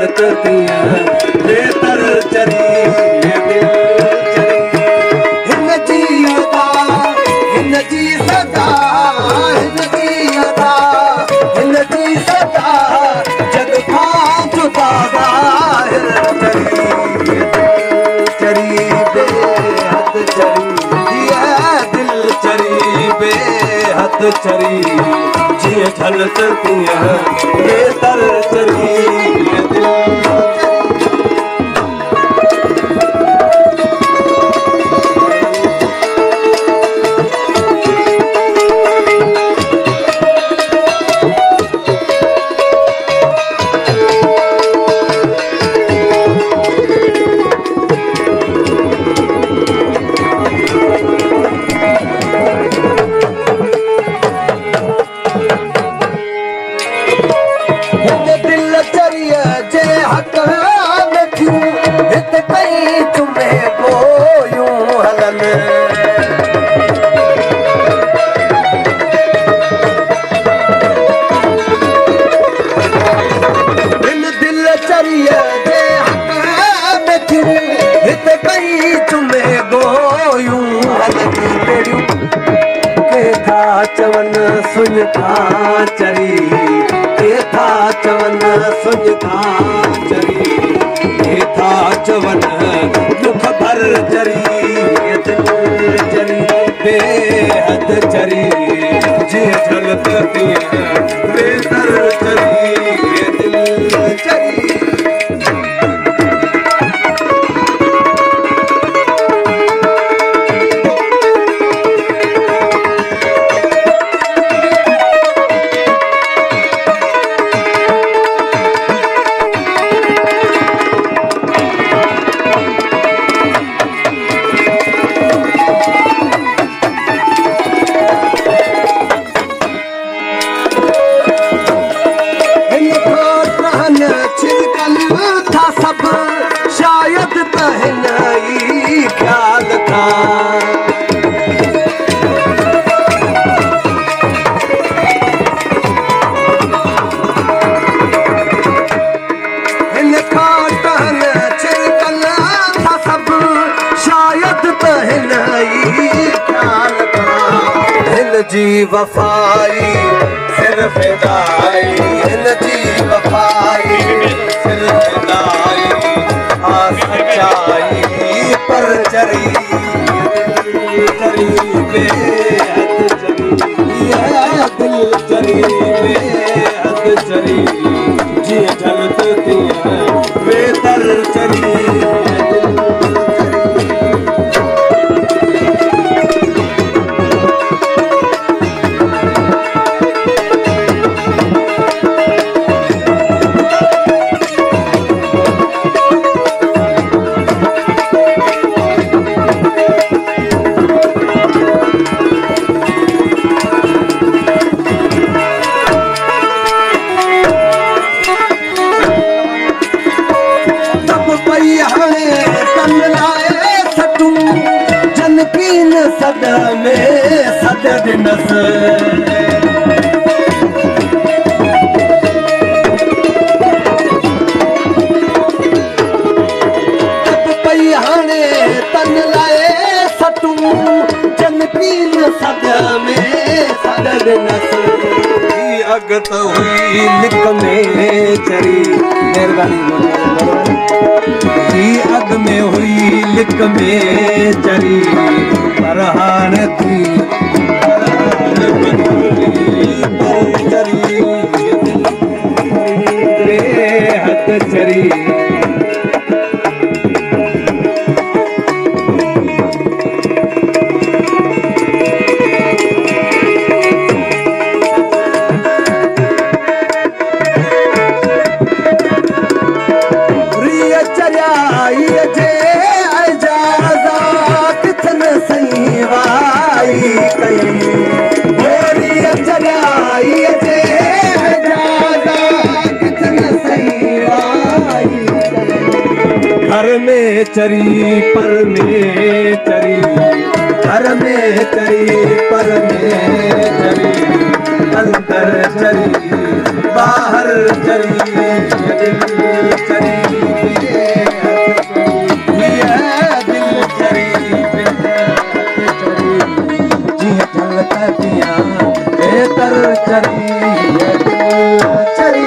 झलत तीअं बेतर चरी दिल चरी हिन जी अदा हिन जी सदा हिन जी अदा हिन जी सदा जग खां जुदा ज़ाहिर चरी बेहद चरी दिल चरी बेहद चरी जिए झलत तीअं बेतर चरी दिल चवन सुन था चरी था चवन सुन था चरी था चवन दुख भर चरी दिल चरी बेहद चरी जी झलत तीअं बेतर चरी दिल चरी शायद तहनाई ख्याल था इनका टहन छिड़कल था सब शायद तहनाई ख्याल था हिन जी वफाई सिर फिदाई हिन जी वफाई सिर फिदाई सच्चाई पर चरी चरी बेहद चरी दिल चरी बेहद चरी जी झलत तीअं बेतर चरी सद में सद दिनस पई हाणे तन लाए सटूं जनकीन सद में सद दिनस अगत हुई लिक में चरी मेहरबानी जी अग में हुई लिक में चरी परहान थी चरी बेहद चरी घर में चरी पर में चरी घर में चरी पर में चरी अंदर चरी बाहर चरी दिल चरी चरी ये दिल चरी।